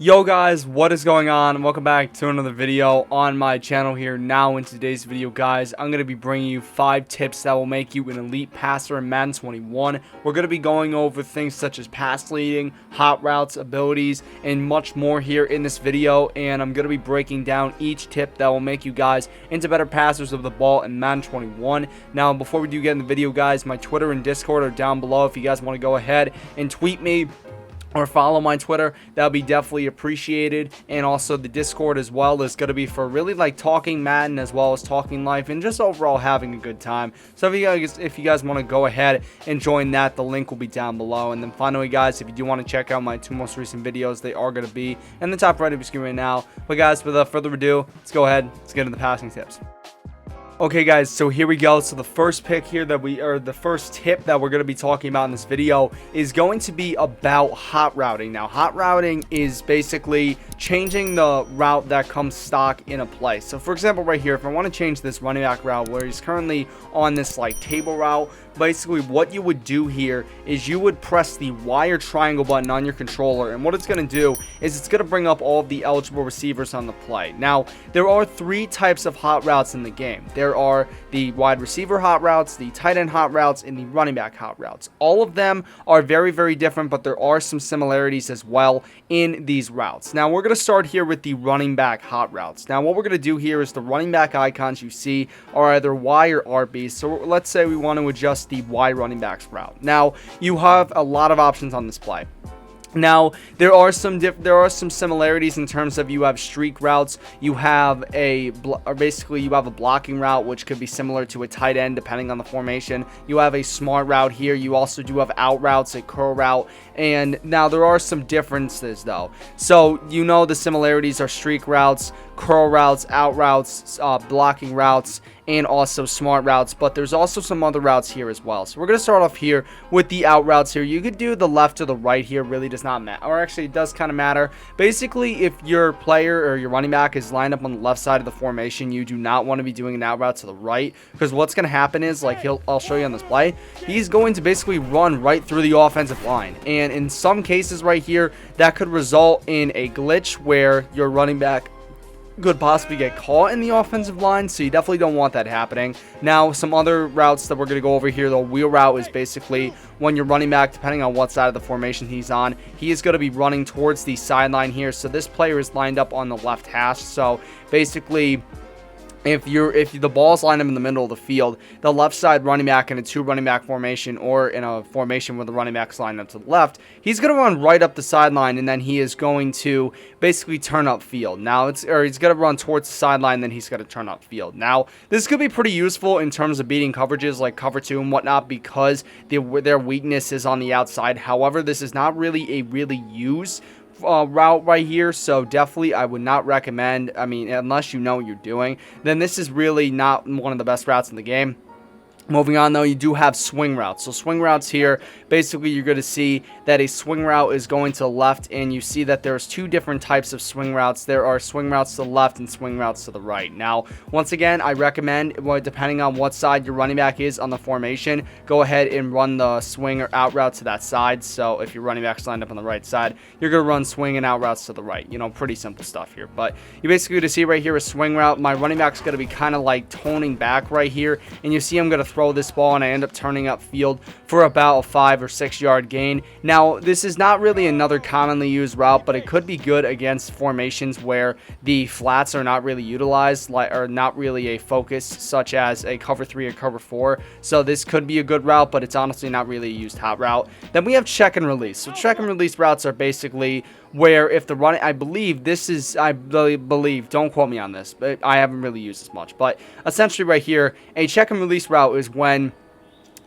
Yo guys, what is going on? Welcome back to another video on my channel here. Now in today's video guys, I'm going to be bringing you 5 tips that will make you an elite passer in Madden 21. We're going to be going over things such as pass leading, hot routes, abilities, and much more here in this video. And I'm going to be breaking down each tip that will make you guys into better passers of the ball in Madden 21. Now before we do get in the video guys, my Twitter and Discord are down below if you guys want to go ahead and tweet me or follow my Twitter. That'll be definitely appreciated. And also the Discord as well is going to be for really like talking Madden as well as talking life and just overall having a good time. So if you guys want to go ahead and join that, the link will be down below. And then finally guys, if you do want to check out my 2 most recent videos, they are going to be in the top right of your screen right now. But guys, without further ado, let's go ahead, let's get into the passing tips. Okay guys, so here we go. So the first tip that we're going to be talking about in this video is going to be about hot routing. Now hot routing is basically changing the route that comes stock in a play. So for example right here, if I want to change this running back route where he's currently on this like table route, basically what you would do here is you would press the Y or triangle button on your controller, and what it's going to do is it's going to bring up all of the eligible receivers on the play. Now there are 3 types of hot routes in the game. There are the wide receiver hot routes, the tight end hot routes, and the running back hot routes. All of them are very, very different, but there are some similarities as well in these routes. Now we're going to start here with the running back hot routes. Now what we're going to do here is the running back icons you see are either Y or RB. So let's say we want to adjust the Y running backs route. Now you have a lot of options on this play. Now there are some similarities in terms of you have streak routes, you have basically you have a blocking route which could be similar to a tight end depending on the formation. You have a smart route here. You also do have out routes, a curl route, and now there are some differences though. So you know the similarities are streak routes, curl routes, out routes, blocking routes, and also smart routes, but there's also some other routes here as well. So we're going to start off here with the out routes here. You could do the left or the right here, really does not matter, or actually it does kind of matter. Basically if your player or your running back is lined up on the left side of the formation, you do not want to be doing an out route to the right, because what's going to happen is like I'll show you on this play, he's going to basically run right through the offensive line, and in some cases right here that could result in a glitch where your running back could possibly get caught in the offensive line, so you definitely don't want that happening. Now some other routes that we're going to go over here, the wheel route is basically when you're running back, depending on what side of the formation he's on, he is going to be running towards the sideline here. So this player is lined up on the left hash, so basically if the ball's lined up in the middle of the field, the left side running back in a 2 running back formation, or in a formation where the running back's lined up to the left, he's going to run right up the sideline, and then he is going to basically turn up field. Now he's going to run towards the sideline, then he's going to turn up field. Now this could be pretty useful in terms of beating coverages like cover 2 and whatnot, because their weakness is on the outside. However, this is not really a used route right here, so definitely I would not recommend. I mean, unless you know what you're doing, then this is really not one of the best routes in the game. Moving on though, you do have swing routes. So swing routes here, basically you're going to see that a swing route is going to the left, and you see that there's 2 different types of swing routes. There are swing routes to the left and swing routes to the right. Now once again, I recommend, depending on what side your running back is on the formation, go ahead and run the swing or out route to that side. So if your running back's lined up on the right side, you're going to run swing and out routes to the right. You know, pretty simple stuff here, but you basically going to see right here a swing route. My running back's going to be kind of like toning back right here, and you see I'm going to throw this ball and I end up turning up field for about a 5 or 6 yard gain. Now this is not really another commonly used route, but it could be good against formations where the flats are not really utilized, or not really a focus, such as a cover 3 or cover 4. So this could be a good route, but it's honestly not really a used hot route. Then we have check and release. So check and release routes are basically where if the running, I believe, don't quote me on this, but I haven't really used this much, but essentially right here, a check and release route is when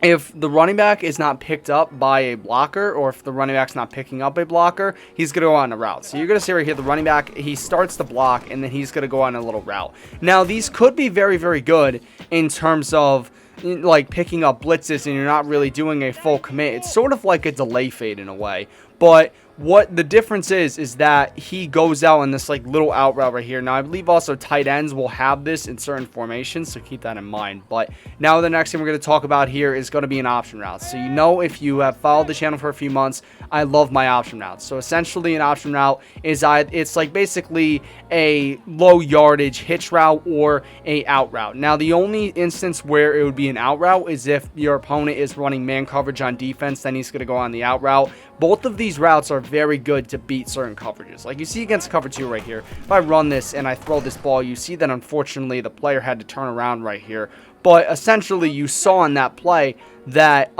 if the running back is not picked up by a blocker, or if the running back's not picking up a blocker, he's going to go on a route. So you're going to see right here, the running back, he starts the block, and then he's going to go on a little route. Now these could be very, very good in terms of like picking up blitzes, and you're not really doing a full commit. It's sort of like a delay fade in a way. But what the difference is that he goes out in this like little out route right here. Now I believe also tight ends will have this in certain formations, so keep that in mind. But now the next thing we're going to talk about here is going to be an option route. So you know, if you have followed the channel for a few months, I love my option routes. So essentially an option route is it's like basically a low yardage hitch route or a out route. Now the only instance where it would be an out route is if your opponent is running man coverage on defense, then he's going to go on the out route. Both of these routes are very good to beat certain coverages. Like you see against cover 2 right here. If I run this and I throw this ball, you see that unfortunately the player had to turn around right here. But essentially you saw in that play that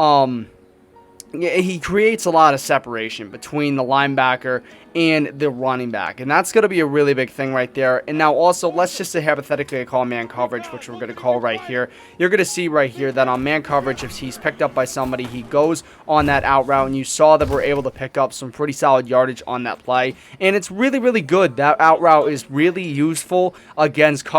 he creates a lot of separation between the linebacker and the running back, and that's going to be a really big thing right there. And now also, let's just say hypothetically I call man coverage, which we're going to call right here. You're going to see right here that on man coverage, if he's picked up by somebody, he goes on that out route, and you saw that we're able to pick up some pretty solid yardage on that play, and it's really, really good. That out route is really useful against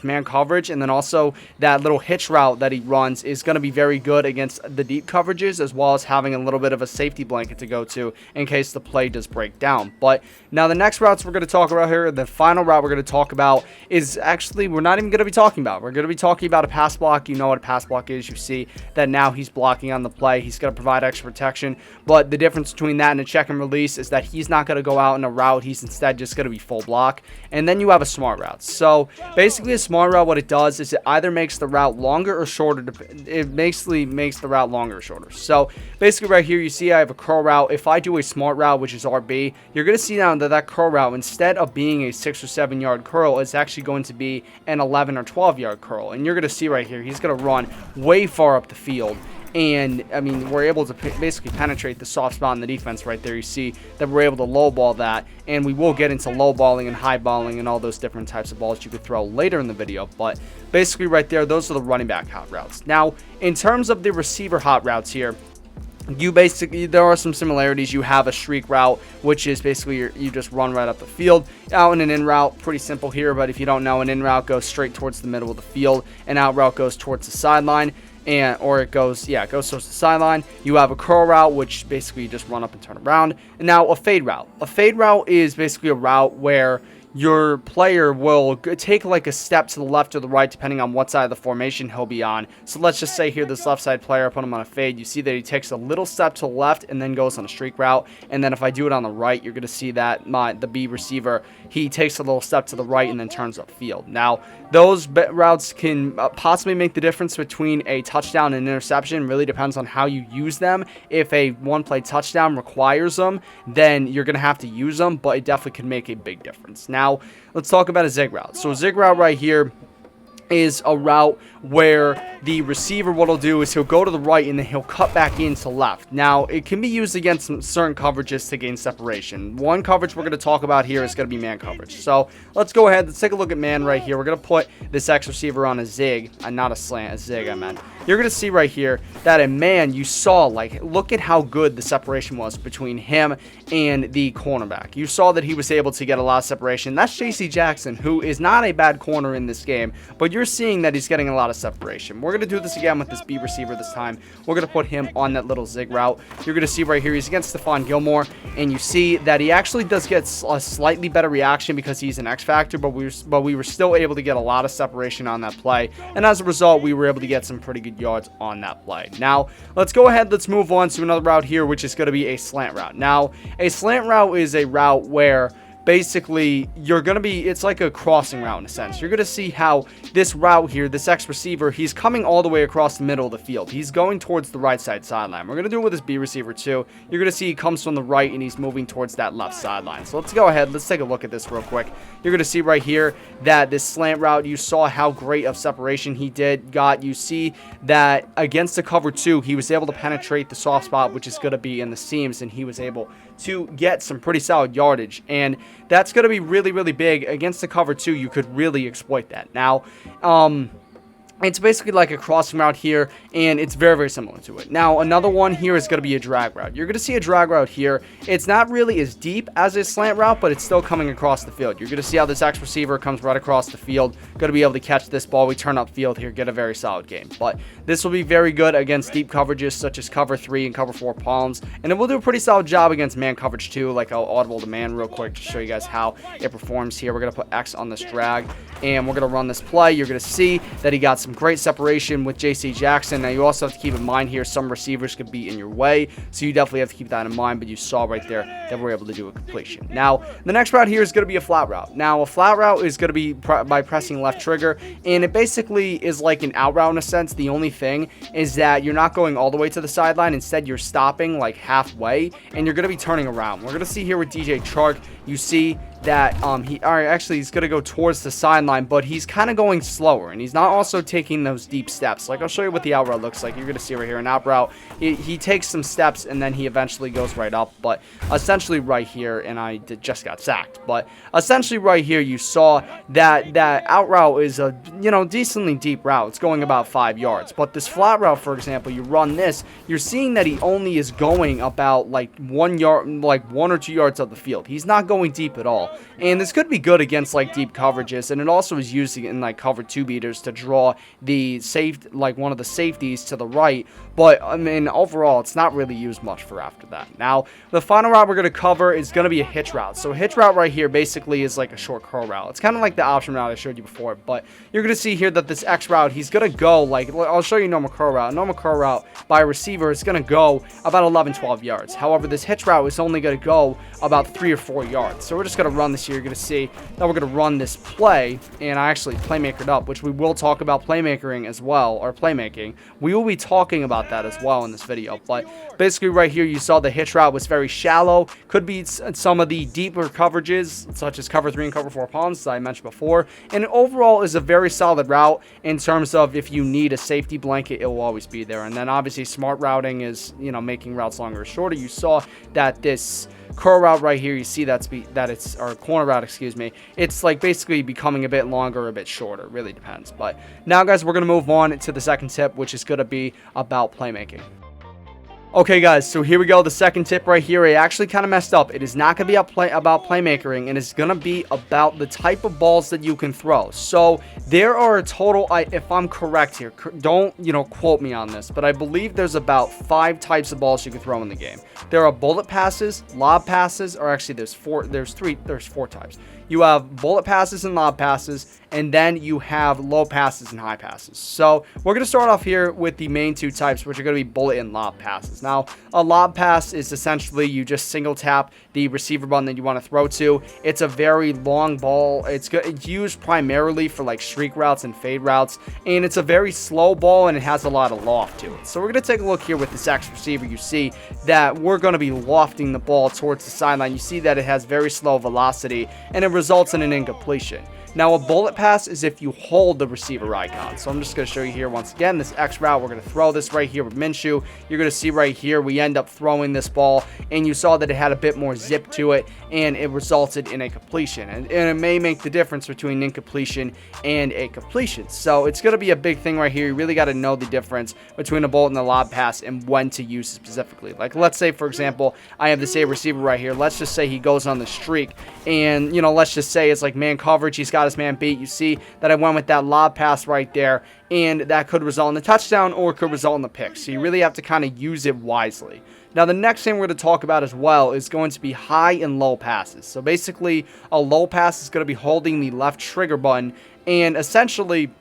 man coverage, and then also that little hitch route that he runs is going to be very good against the deep coverages, as well as having a little bit of a safety blanket to go to in case the play does break down. But now the next routes we're going to talk about here, the final route we're going to talk about is actually we're not even going to be talking about. We're going to be talking about a pass block. You know what a pass block is. You see that now he's blocking on the play. He's going to provide extra protection. But the difference between that and a check and release is that he's not going to go out in a route. He's instead just going to be full block. And then you have a smart route. So basically a smart route, what it does is it either makes the route longer or shorter. It basically makes the route longer or shorter. So basically right here you see I have a curl route. If I do a smart route, which is RB, you're going to see now that curl route, instead of being a 6 or 7 yard curl, it's actually going to be an 11 or 12 yard curl. And you're going to see right here, he's going to run way far up the field. And, I mean, we're able to basically penetrate the soft spot in the defense right there. You see that we're able to low ball that. And we will get into low balling and high balling and all those different types of balls you could throw later in the video. But basically right there, those are the running back hot routes. Now, in terms of the receiver hot routes here, there are some similarities. You have a streak route, which is basically you just run right up the field. Out and an in route, pretty simple here, but if you don't know, an in route goes straight towards the middle of the field. An out route goes towards the sideline. Or it goes towards the sideline. You have a curl route, which basically you just run up and turn around. And now a fade route. A fade route is basically a route where your player will take like a step to the left or the right depending on what side of the formation he'll be on. So let's just say here this left side player, I put him on a fade. You see that he takes a little step to the left and then goes on a streak route. And then if I do it on the right, you're going to see that the B receiver, he takes a little step to the right and then turns upfield. Now, those routes can possibly make the difference between a touchdown and interception. Really depends on how you use them. If a one-play touchdown requires them, then you're going to have to use them, but it definitely can make a big difference. Now, let's talk about a zig route. So a zig route right here is a route where the receiver, what he'll do is he'll go to the right and then he'll cut back into left. Now, it can be used against some certain coverages to gain separation. One coverage we're going to talk about here is going to be man coverage. So let's go ahead. Let's take a look at man right here. We're going to put this X receiver on a zig, not a slant, a zig I meant. You're going to see right here that in man, you saw, like, look at how good the separation was between him and the cornerback. You saw that he was able to get a lot of separation. That's J.C. Jackson, who is not a bad corner in this game, but you're seeing that he's getting a lot of separation. We're going to do this again with this B receiver this time. We're going to put him on that little zig route. You're going to see right here, he's against Stephon Gilmore, and you see that he actually does get a slightly better reaction because he's an X factor, but we were still able to get a lot of separation on that play, and as a result, we were able to get some pretty good yards on that play. Now, let's go ahead, let's move on to another route here, which is going to be a slant route. Now, a slant route is a route where basically you're going to be, it's like a crossing route in a sense. You're going to see how this route here, this X receiver, he's coming all the way across the middle of the field. He's going towards the right side sideline. We're going to do it with this B receiver too. You're going to see he comes from the right and he's moving towards that left sideline. So let's go ahead. Let's take a look at this real quick. You're going to see right here that this slant route, you saw how great of separation he got. You see that against the cover 2, he was able to penetrate the soft spot, which is going to be in the seams, and he was able to get some pretty solid yardage, and that's going to be really, really big against the cover 2. You could really exploit that. Now, It's basically like a crossing route here, and it's very, very similar to it. Now, another one here is going to be a drag route. You're going to see a drag route here. It's not really as deep as a slant route, but it's still coming across the field. You're going to see how this X receiver comes right across the field. Going to be able to catch this ball. We turn upfield here, get a very solid game. But this will be very good against deep coverages such as cover 3 and cover 4 palms. And it will do a pretty solid job against man coverage too. Like I'll audible to man real quick to show you guys how it performs here. We're going to put X on this drag, and we're going to run this play. You're going to see that he got some great separation with JC Jackson. Now you also have to keep in mind here, some receivers could be in your way, so you definitely have to keep that in mind, but you saw right there that we're able to do a completion. Now the next route here is going to be a flat route. Now a flat route is going to be by pressing left trigger, and it basically is like an out route in a sense. The only thing is that you're not going all the way to the sideline. Instead you're stopping like halfway, and you're going to be turning around. We're going to see here with DJ Chark, you see that he's going to go towards the sideline, but he's kind of going slower, and he's not also taking those deep steps. Like I'll show you what the out route looks like. You're going to see right here an out route. He takes some steps, and then he eventually goes right up. But essentially right here, and I just got sacked, but essentially right here you saw that out route is a decently deep route. It's going about 5 yards. But this flat route, for example, you run this, you're seeing that he only is going about like 1 yard, like 1 or 2 yards of the field. He's not going deep at all. And this could be good against like deep coverages, and it also is used in like cover 2 beaters to draw the one of the safeties to the right. But I mean, overall it's not really used much for after that. Now the final route we're going to cover is going to be a hitch route. So a hitch route right here basically is like a short curl route. It's kind of like the option route I showed you before, but you're going to see here that this X route, he's going to go like, I'll show you normal curl route. Normal curl route by a receiver is going to go about 11-12 yards. However, this hitch route is only going to go about 3 or 4 yards. So we're just going to run this here. You're going to see that we're going to run this play, and I actually playmakered up, which we will talk about playmaking as well, or playmaking. We will be talking about that as well in this video. But basically right here you saw the hitch route was very shallow. Could be some of the deeper coverages such as cover 3 and cover 4 palms, as I mentioned before. And overall is a very solid route in terms of if you need a safety blanket, it will always be there. And then obviously smart routing is making routes longer or shorter. You saw that this curl route right here, you see or corner route, excuse me, it's like basically becoming a bit longer or a bit shorter. It really depends. But now guys, we're going to move on to the second tip, which is going to be about playmaking. Okay guys, so here we go. The second tip right here, I actually kind of messed up. It is not going to be about playmaking, and it's going to be about the type of balls that you can throw. So there are a total, if I'm correct here, don't quote me on this, but I believe there's about 5 types of balls you can throw in the game. There are bullet passes, lob passes, or actually there's 4 types. You have bullet passes and lob passes, and then you have low passes and high passes. So we're going to start off here with the main 2 types, which are going to be bullet and lob passes. Now, a lob pass is essentially you just single tap the receiver button that you want to throw to. It's a very long ball. It's used primarily for like streak routes and fade routes, and it's a very slow ball, and it has a lot of loft to it. So we're going to take a look here with this X receiver. You see that we're going to be lofting the ball towards the sideline. You see that it has very slow velocity, and it results in an incompletion. Now, a bullet pass is if you hold the receiver icon. So I'm just going to show you here once again this X route. We're going to throw this right here with Minshew. You're going to see right here we end up throwing this ball, and you saw that it had a bit more zip to it, and it resulted in a completion. And it may make the difference between incompletion and a completion. So it's going to be a big thing right here. You really got to know the difference between a bullet and a lob pass and when to use it specifically. Like let's say, for example, I have this A receiver right here. Let's just say he goes on the streak, and let's just say it's like man coverage. He's got his man beat. You see that I went with that lob pass right there, and that could result in a touchdown or it could result in a pick. So you really have to kind of use it wisely. Now, the next thing we're going to talk about as well is going to be high and low passes. So basically, a low pass is going to be holding the left trigger button, and essentially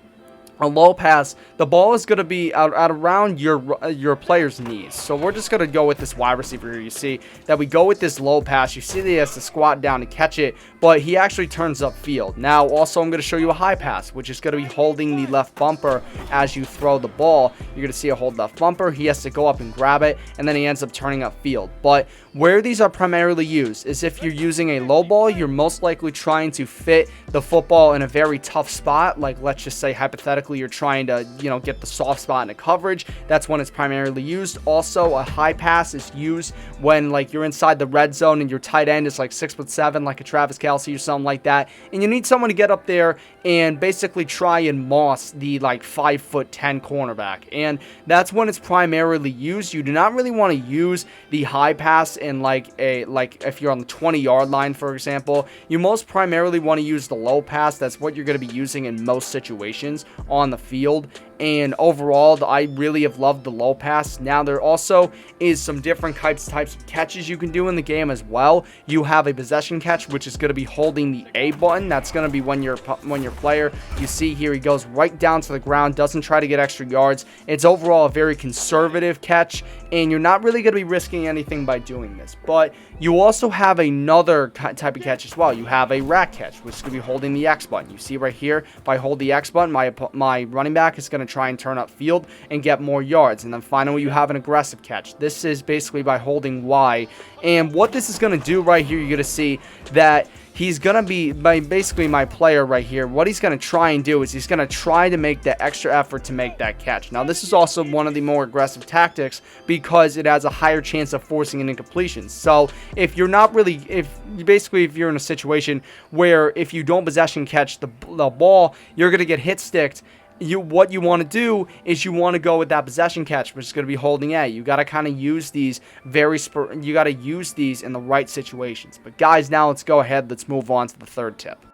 a low pass, the ball is going to be out around your player's knees. So we're just going to go with this wide receiver here. You see that we go with this low pass. You see that he has to squat down to catch it, but he actually turns upfield. Now, also, I'm going to show you a high pass, which is going to be holding the left bumper as you throw the ball. You're going to see a hold left bumper. He has to go up and grab it, and then he ends up turning upfield. But where these are primarily used is if you're using a low ball, you're most likely trying to fit the football in a very tough spot. Like, let's just say hypothetically, automatically you're trying to, get the soft spot in the coverage. That's when it's primarily used. Also, a high pass is used when, like, you're inside the red zone and your tight end is like 6'7", like a Travis Kelce or something like that, and you need someone to get up there and basically try and moss the like 5'10" cornerback, and that's when it's primarily used. You do not really want to use the high pass in like if you're on the 20-yard line, for example. You most primarily want to use the low pass. That's what you're going to be using in most situations on the field. And overall, I really have loved the low pass. Now, there also is some different types of catches you can do in the game as well. You have a possession catch, which is going to be holding the A button. That's going to be when your player, you see here, he goes right down to the ground, doesn't try to get extra yards. It's overall a very conservative catch, and you're not really going to be risking anything by doing this. But you also have another type of catch as well. You have a rack catch, which is going to be holding the X button. You see right here, if I hold the X button, my running back is going to try and turn upfield and get more yards. And then finally, you have an aggressive catch. This is basically by holding Y. And what this is going to do right here, you're going to see that he's going to be, basically my player right here, what he's going to try and do is he's going to try to make that extra effort to make that catch. Now, this is also one of the more aggressive tactics because it has a higher chance of forcing an incompletion. So if you're not really, if you're in a situation where if you don't possession catch the ball, you're going to get hit sticked. What you want to do is you want to go with that possession catch, which is going to be holding A. You got to kind of use these you got to use these in the right situations. But guys, now let's go ahead. Let's move on to the third tip.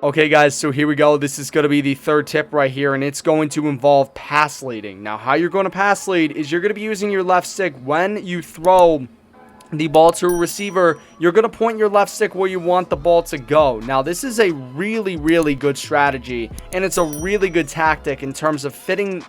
Okay, guys, so here we go. This is going to be the third tip right here, and it's going to involve pass leading. Now, how you're going to pass lead is you're going to be using your left stick when you throw the ball to a receiver. You're going to point your left stick where you want the ball to go. Now, this is a really, really good strategy, and it's a really good tactic in terms of fitting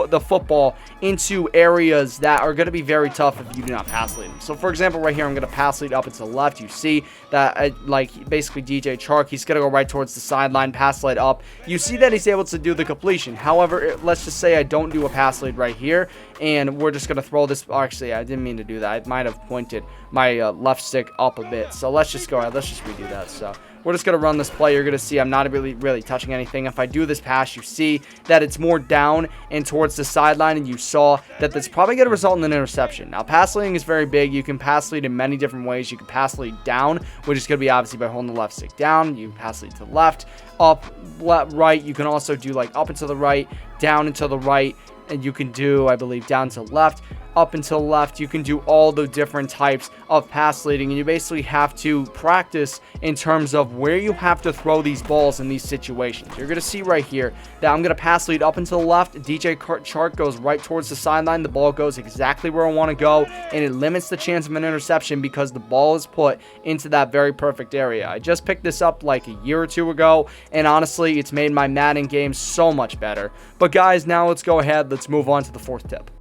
the football into areas that are going to be very tough if you do not pass lead. So, for example, right here, I'm going to pass lead up and to the left. You see that, like, basically DJ Chark, he's going to go right towards the sideline, pass lead up. You see that he's able to do the completion. However, let's just say I don't do a pass lead right here, and we're just going to throw this. Actually, I didn't mean to do that. I might have pointed my left stick up a bit. So let's just go ahead. Let's just redo that. So we're just going to run this play. You're going to see I'm not really touching anything. If I do this pass, you see that it's more down and towards the sideline, and you saw that that's probably going to result in an interception. Now, pass leading is very big. You can pass lead in many different ways. You can pass lead down, which is going to be obviously by holding the left stick down. You can pass lead to the left, up, left, right. You can also do like up and to the right, down and to the right, and you can do, I believe, down to the left, up and to the left. You can do all the different types of pass leading, and you basically have to practice in terms of where you have to throw these balls in these situations. You're going to see right here that I'm going to pass lead up and to the left. DJ Chark goes right towards the sideline. The ball goes exactly where I want to go, and it limits the chance of an interception because the ball is put into that very perfect area. I just picked this up like a year or two ago, and honestly, it's made my Madden game so much better. But guys, now let's go ahead. Let's move on to the fourth tip.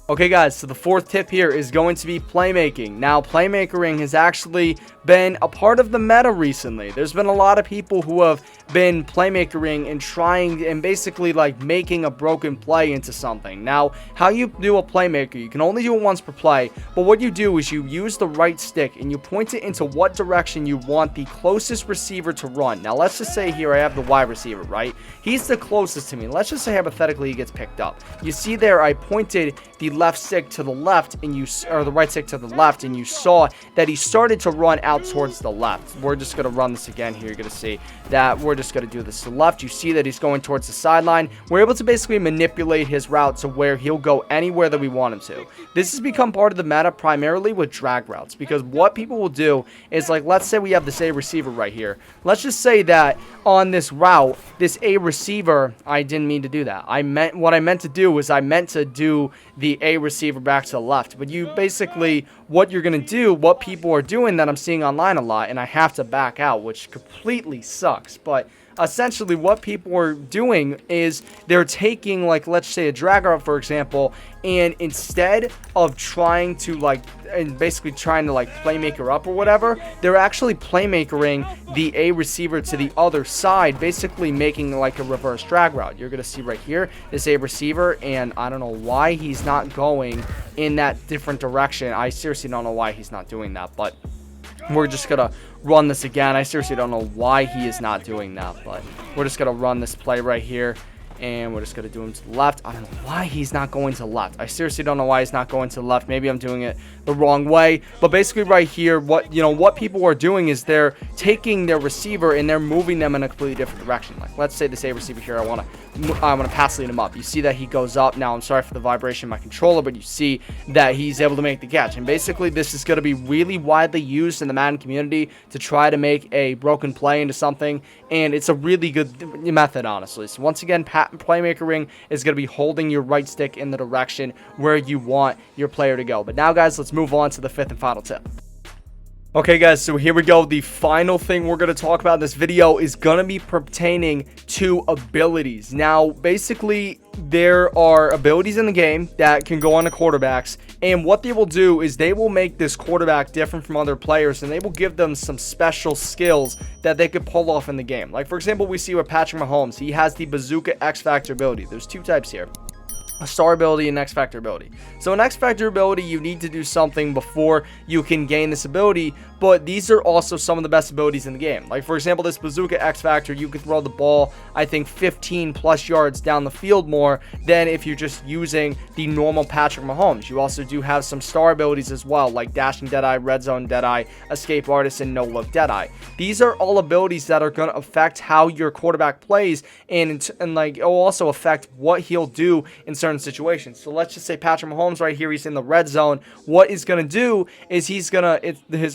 Okay, guys, so the fourth tip here is going to be playmaking. Now, playmakering has actually been a part of the meta recently. There's been a lot of people who have been playmakering and trying and basically like making a broken play into something. Now, how you do a playmaker, you can only do it once per play, but what you do is you use the right stick and you point it into what direction you want the closest receiver to run. Now, let's just say here I have the wide receiver, right? He's the closest to me. Let's just say hypothetically he gets picked up. You see there I pointed the left stick to the left and the right stick to the left, and you saw that he started to run out towards the left. We're just going to run this again here. You're going to see that we're just going to do this to the left. You see that he's going towards the sideline. We're able to basically manipulate his route to where he'll go anywhere that we want him to. This has become part of the meta primarily with drag routes, because what people will do is, like, let's say we have this A receiver right here. Let's just say that on this route, this A receiver, I didn't mean to do that. What I meant to do was I meant to do the A receiver back to the left. But you basically, what you're going to do, what people are doing that I'm seeing online a lot, and I have to back out, which completely sucks, but essentially what people are doing is they're taking, like, let's say a drag route, for example, and instead of trying to basically trying to playmaker up or whatever, they're actually playmakering the A receiver to the other side, basically making like a reverse drag route. You're gonna see right here this A receiver, and I don't know why he's not going in that different direction. I seriously don't know why he's not doing that, but we're just gonna run this again. I seriously don't know why he is not doing that, but we're just gonna run this play right here. and we're just going to do him to the left. I don't know why he's not going to the left. I seriously don't know why he's not going to the left. Maybe I'm doing it the wrong way. But basically right here, what people are doing is they're taking their receiver and they're moving them in a completely different direction. Like, let's say this A receiver here, I want to pass lead him up. You see that he goes up. Now, I'm sorry for the vibration of my controller, but you see that he's able to make the catch. And basically, this is going to be really widely used in the Madden community to try to make a broken play into something. And it's a really good method, honestly. So once again, playmaker ring is going to be holding your right stick in the direction where you want your player to go. But now, guys, let's move on to the fifth and final tip. Okay, guys, so here we go. The final thing we're going to talk about in this video is going to be pertaining to abilities. Now, basically, there are abilities in the game that can go on to quarterbacks, and what they will do is they will make this quarterback different from other players, and they will give them some special skills that they could pull off in the game. Like, for example, we see with Patrick Mahomes, he has the Bazooka X Factor ability. There's two types here: a star ability and X Factor ability. So an X Factor ability, you need to do something before you can gain this ability, but these are also some of the best abilities in the game. Like, for example, this Bazooka X Factor, you can throw the ball, I think, 15 plus yards down the field more than if you're just using the normal Patrick Mahomes. You also do have some star abilities as well, like Dashing Deadeye, Red Zone Deadeye, Escape Artist, and No Look Deadeye. These are all abilities that are going to affect how your quarterback plays, and like, it will also affect what he'll do in certain situations. So let's just say Patrick Mahomes right here, he's in the red zone. What he's going to do is his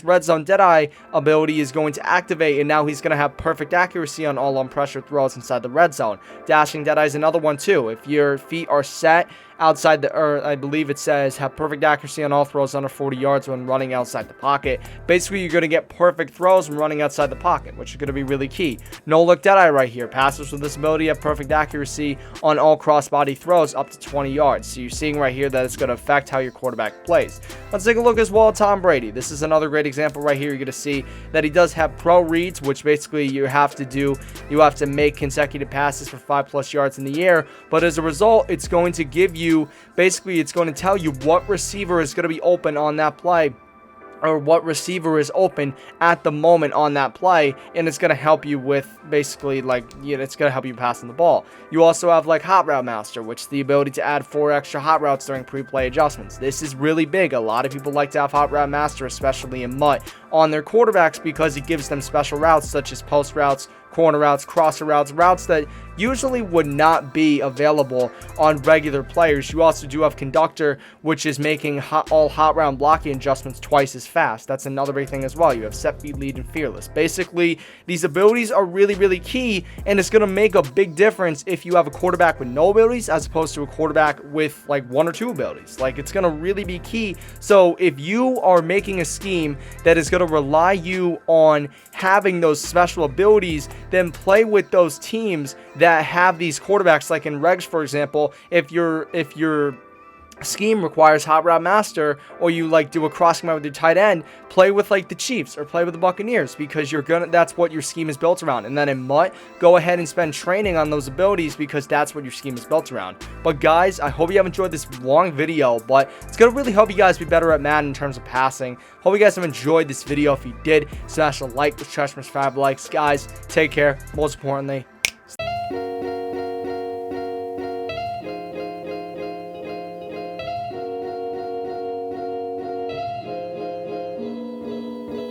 Red Zone Deadeye ability is going to activate, and now he's going to have perfect accuracy on all pressure throws inside the red zone. Dashing Deadeye is another one too. If your feet are set outside the, or I believe it says have perfect accuracy on all throws under 40 yards when running outside the pocket. Basically, you're going to get perfect throws when running outside the pocket, which is going to be really key. No Look Deadeye right here. Passers with this ability have perfect accuracy on all crossbody throws up to 20 yards. So you're seeing right here that it's going to affect how your quarterback plays. Let's take a look as well at Tom Brady. This is another great example right here. You're going to see that he does have pro reads, which basically you have to make consecutive passes for 5+ yards in the air. But as a result, it's going to give you, basically, it's going to tell you what receiver is going to be open on that play, or what receiver is open at the moment on that play, and it's going to help you with basically, like, it's going to help you passing the ball. You also have like Hot Route Master, which is the ability to add 4 extra hot routes during pre-play adjustments. This is really big. A lot of people like to have Hot Route Master, especially in MUT, on their quarterbacks because it gives them special routes such as post routes, corner routes, crosser routes, routes that usually would not be available on regular players. You also do have Conductor, which is making all hot round blocking adjustments twice as fast. That's another big thing as well. You have Set Feet, Lead, and Fearless. Basically, these abilities are really, really key, and it's going to make a big difference if you have a quarterback with no abilities as opposed to a quarterback with like 1 or 2 abilities. Like, it's going to really be key. So if you are making a scheme that is going to rely you on having those special abilities, then play with those teams that have these quarterbacks. Like in Regs, for example, if your scheme requires Hot Route Master, or you like do a crossing route with your tight end, play with like the Chiefs or play with the Buccaneers, because that's what your scheme is built around. And then in MUT, go ahead and spend training on those abilities, because that's what your scheme is built around. But guys, I hope you have enjoyed this long video, but it's gonna really help you guys be better at Madden in terms of passing. Hope you guys have enjoyed this video. If you did, smash a like, let's try some 5 likes. Guys, take care. Most importantly,